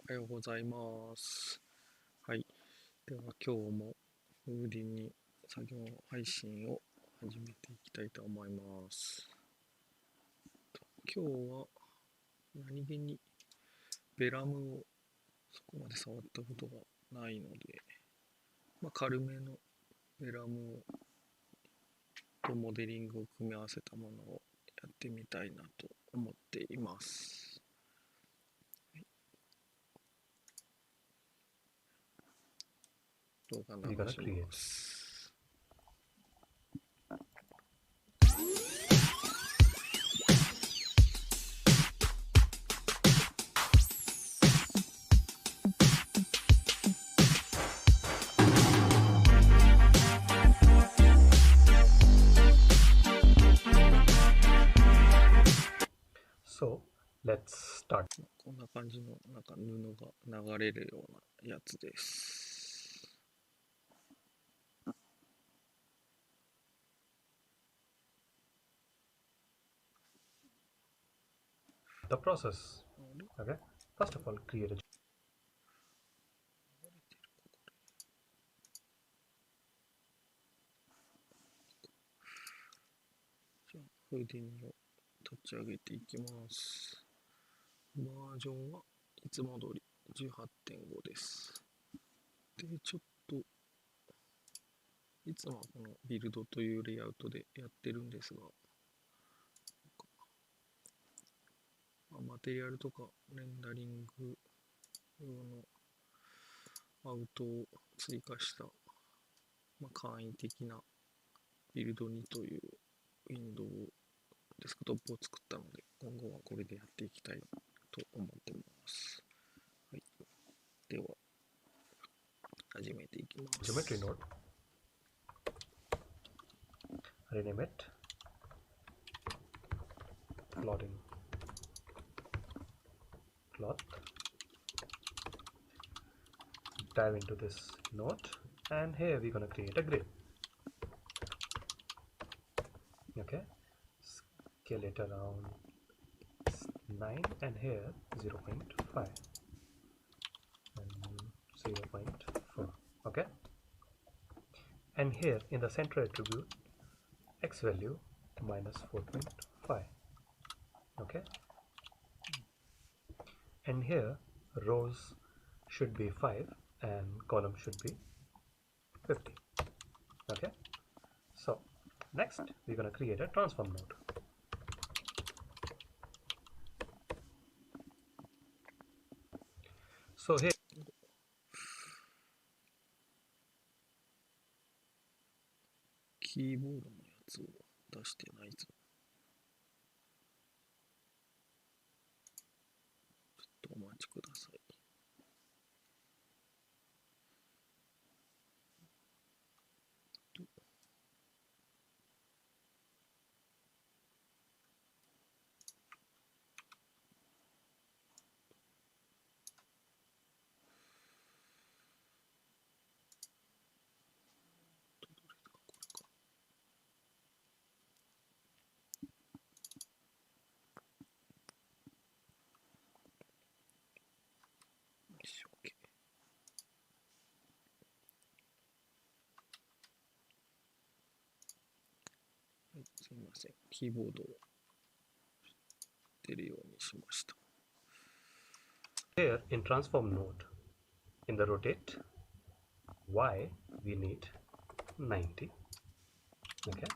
おはようございます。はい。では今日もHoudini作業配信を始めていきたいと思います。今日は何気にベラムをそこまで触ったことがないので、軽めのベラムとモデリングを組み合わせたものをやってみたいなと思っています。動画流します。So, let's start. こんな感じの布が流れるようなやつです。The process. Okay. First of all, create a. じゃあ、Houdiniを立ち上げていきます。バージョンはいつも通り 18.5 です。で、ちょっと、いつもはこのビルドというレイアウトでやってるんですが、マテリアルとかレンダリング用のアウトを追加した、簡易的なビルド2というウィンドウデスクトップを作ったので、今後はこれでやっていきたいと思ってます。はい、では、始めていきます。Geometry node. Rename it. Plotting. Plot. Dive into this node, and here we're gonna create a grid. Okay. Scale it around 9, and here 0.5 and 0.4. Okay. And here in the center attribute, x value minus 4.5. Okay. And here rows should be 5 and column should be 50. Okay. So next we're going to create a transform node. So hereキーボードのやつを出してないぞ。ちょっとお待ちください。すみません。キーボードを出るようにしました。Here in transform node, in the rotate y we need 90. Okay,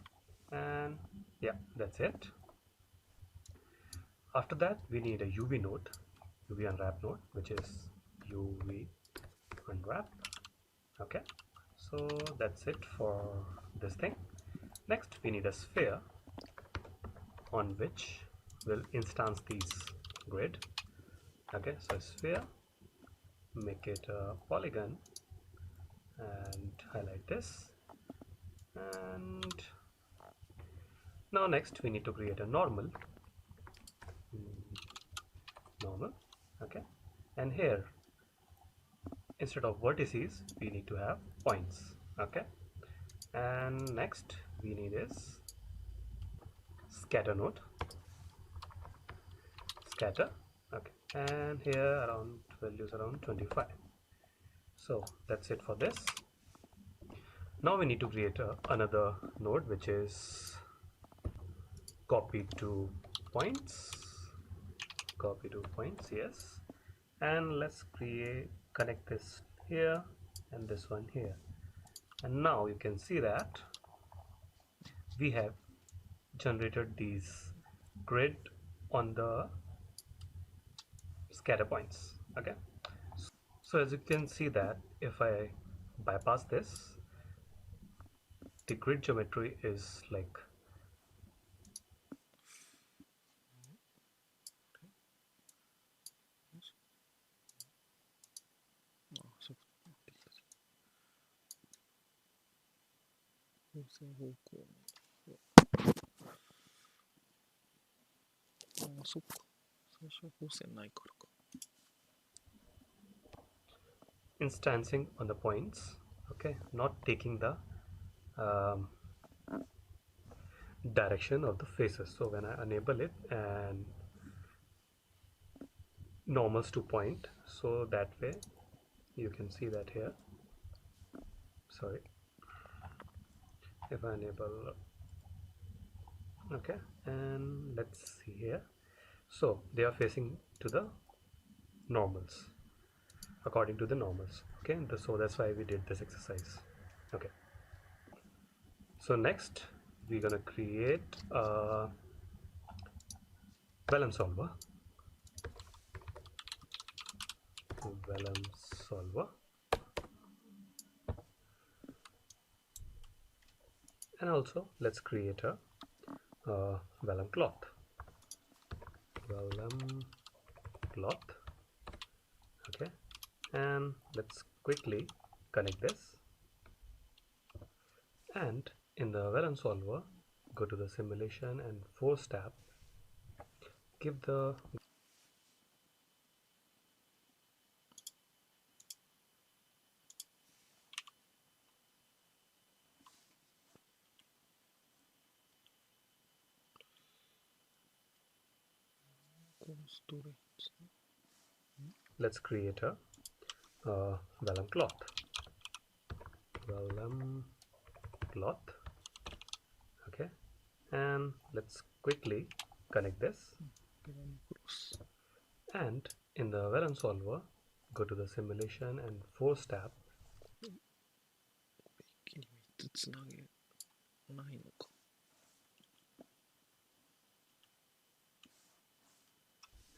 and yeah, that's it. After that we need a UV node, UV unwrap node, which is UV unwrap. Okay, so that's it for this thing. Next we need a sphere on which we'll instance these grid. Okay, so sphere, make it a polygon and highlight this, and now next we need to create a normal. Okay, and here instead of vertices we need to have points. Okay, and next we need is scatter node. Scatter. Okay, and here around values around 25. So that's it for this. Now we need to create another node, which is copy to points, yes, and let's connect this here and this one here. And now you can see that we have generated these grid on the scatter points. Okay, so as you can see that if I bypass this, the grid geometry is like instancing on the points, okay, not taking the direction of the faces. So when I enable it and normals to point, so that way you can see that here, sorry, if I enable, okay, and let's see here, so they are facing to the normals, according to the normals, okay. So that's why we did this exercise. Okay, so next we're gonna create a Vellum solver. And also let's create a Vellum cloth. Okay, and let's quickly connect this, and in the Vellum solver go to the simulation and force tab, give the let's create a Vellum cloth. Okay, and let's quickly connect this, and in the Vellum solver go to the simulation and force tab,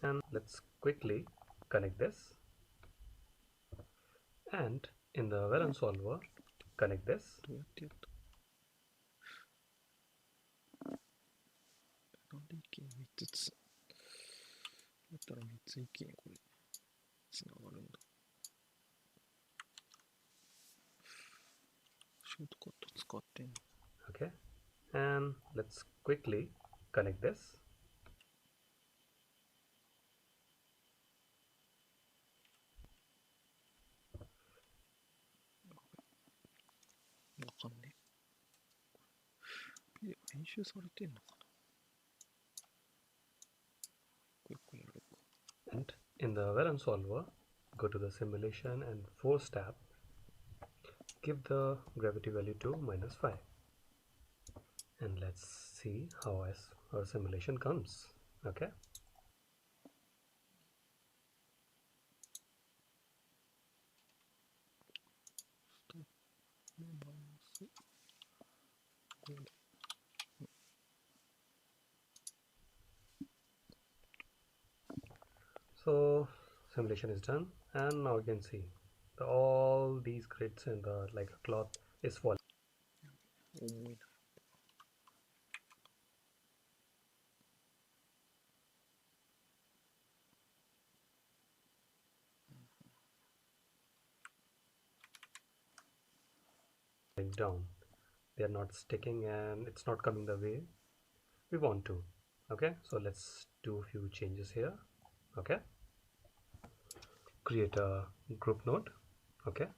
and let's quickly connect this, and in the Vellum solver connect this, okay, and let's quickly connect this, and in the Vellum solver go to the simulation and force tab, give the gravity value to -5, and let's see how our simulation comes. Okay, so simulation is done, and now you can see all these grids and the like a cloth is falling down. They are not sticking and it's not coming the way we want to. Okay, so let's do a few changes here. Okay, create a group node. Okay,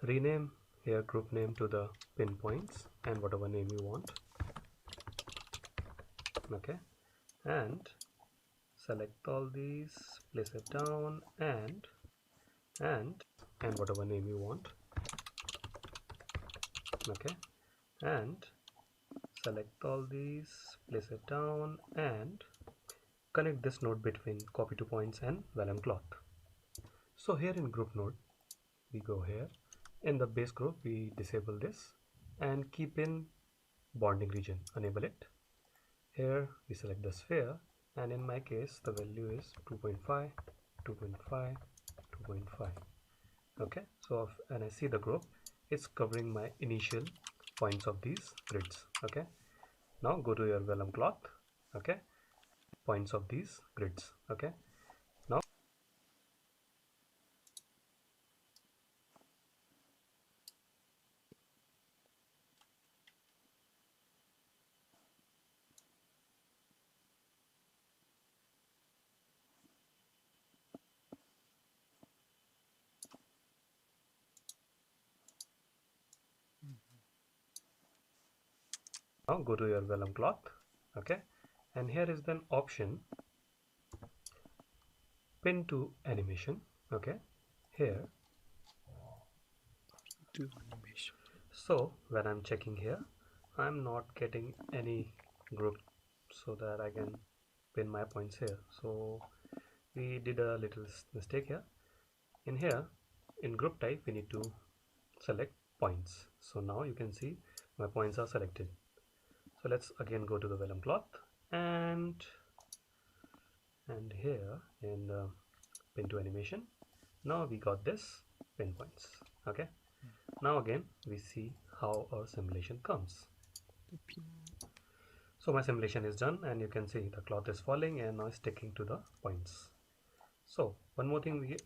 rename here group name to the pinpoints and whatever name you want. Okay, and select all these, place it down, and whatever name you want. Okay, and select all these, place it down, and connect this node between copy to points and Vellum cloth. So here in group node, we go here. In the base group, we disable this and keep in bonding region, enable it. Here we select the sphere, and in my case the value is 2.5, 2.5, 2.5. Okay, so when I see the group, it's covering my initial points of these grids. Okay, now go to your Vellum cloth. Okay, points of these grids. Okay, now go to your Vellum cloth. Okay, and here is an option, pin to animation. Okay, here. Do animation. So when I'm checking here, I'm not getting any group so that I can pin my points here. So we did a little mistake here. In here, in group type, we need to select points. So now you can see my points are selected. So let's again go to the Vellum cloth, and here in pin to animation, now we got this pin points. Okay, now again we see how our simulation comes. So my simulation is done, and you can see the cloth is falling and now sticking to the points. So one more thing we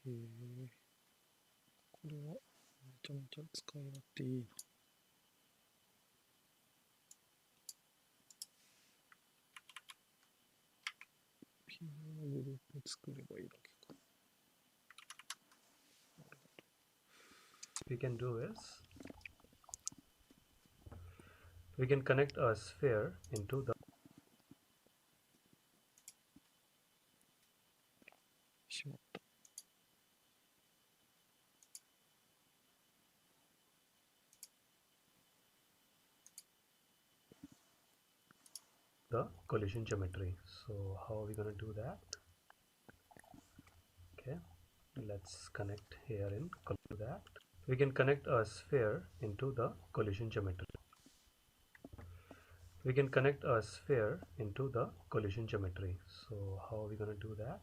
これはめちゃめちゃ使い勝手いいな。ピンのグループ作ればいいだけか。we can do is we can connect a sphere into the collision geometry. So how are we going to do that? Okay, let's connect here in that. We can connect a sphere into the collision geometry. We can connect a sphere into the collision geometry. So how are we going to do that?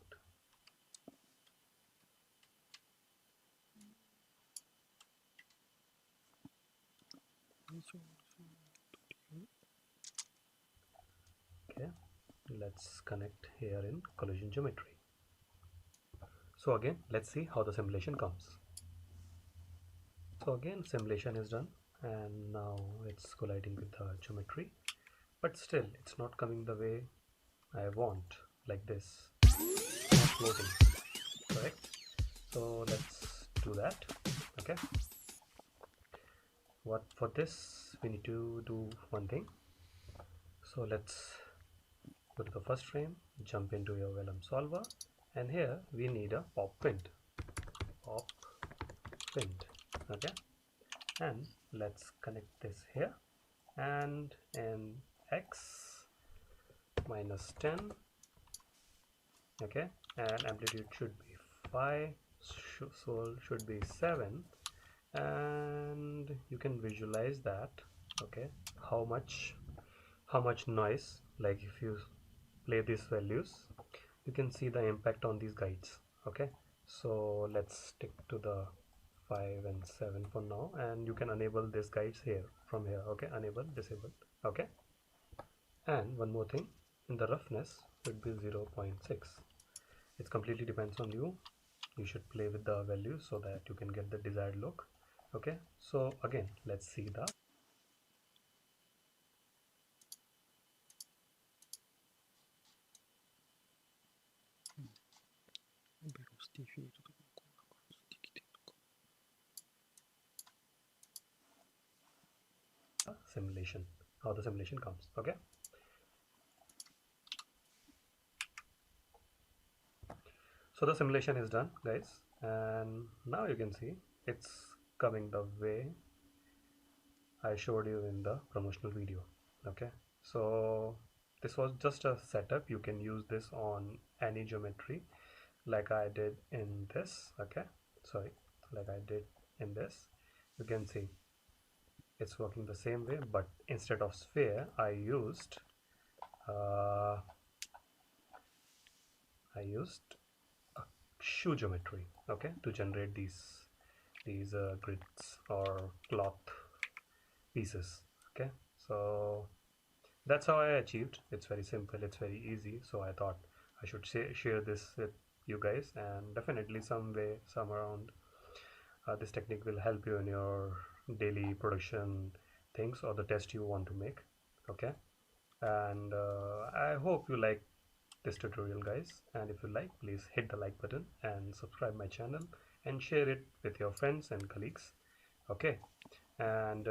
Okay, let's connect here in collision geometry. So again, let's see how the simulation comes. So again, simulation is done, and now it's colliding with the geometry, but still it's not coming the way I want, like this. It's not floating, correct? So let's do that. Okay, what for this we need to do one thing. So let's go to the first frame, jump into your Vellum solver, and here we need a pop print. Okay, and let's connect this here, and in x -10. Okay, and amplitude should be 5, so should be 7, and you can visualize that. Okay, how much noise, like if you play these values, you can see the impact on these guides. Okay, so let's stick to the 5 and 7 for now, and you can enable these guides here from here. Okay, enable, disable. Okay, and one more thing, in the roughness should be 0.6. It completely depends on you. You should play with the values so that you can get the desired look. Okay, so again, let's see the velocity field とかこんな感じできてるのか。simulation, how the simulation comes. Okay, so the simulation is done, guys, and now you can see it's coming the way I showed you in the promotional video. Okay, so this was just a setup. You can use this on any geometry like I did in this. Okay, sorry, like I did in this. You can see it's working the same way, but instead of sphere uh, I used a shoe geometry, okay, to generate these grids or cloth pieces. Okay, so that's how I achieved. It's very simple, it's very easy, so I thought I should share this with you guys, and definitely some way, some around, this technique will help you in your daily production things or the test you want to make. Okay, and I hope you like this tutorial, guys, and if you like, please hit the like button and subscribe my channel and share it with your friends and colleagues. Okay, and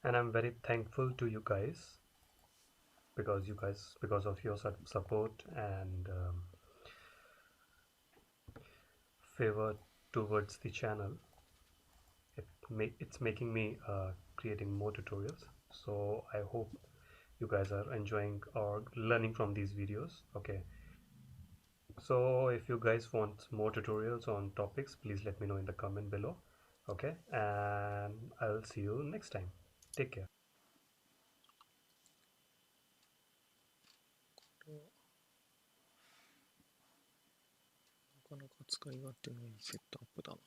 I'm very thankful to you guys because of your support and favor towards the channel. It's making me creating more tutorials, so I hope you guys are enjoying or learning from these videos. Okay, so if you guys want more tutorials on topics, please let me know in the comment below. Okay, and I'll see you next time. Take care. なかなか使い勝手のいいセットアップだな。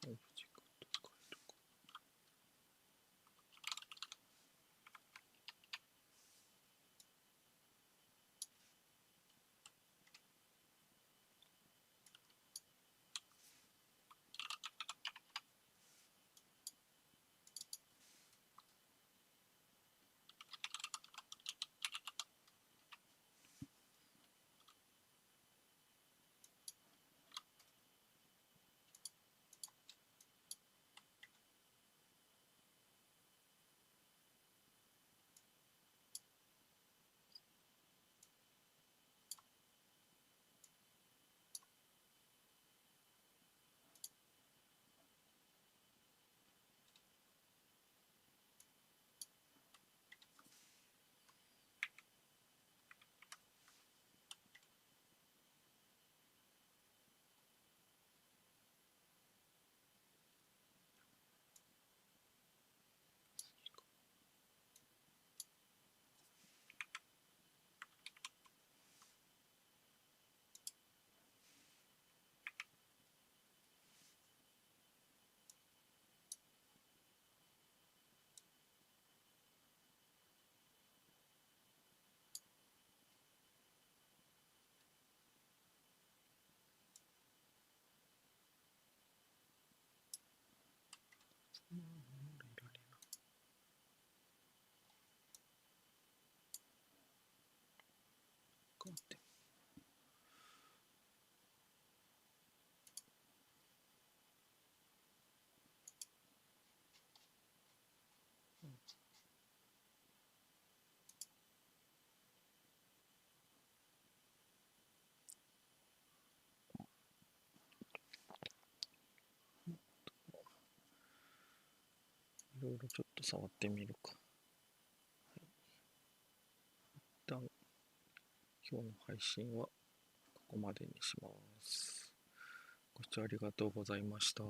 オブジェクト使えるか。まあ、物類いらねえな。変わって。いろいろちょっと触ってみるか。一旦今日の配信はここまでにします。ご視聴ありがとうございました。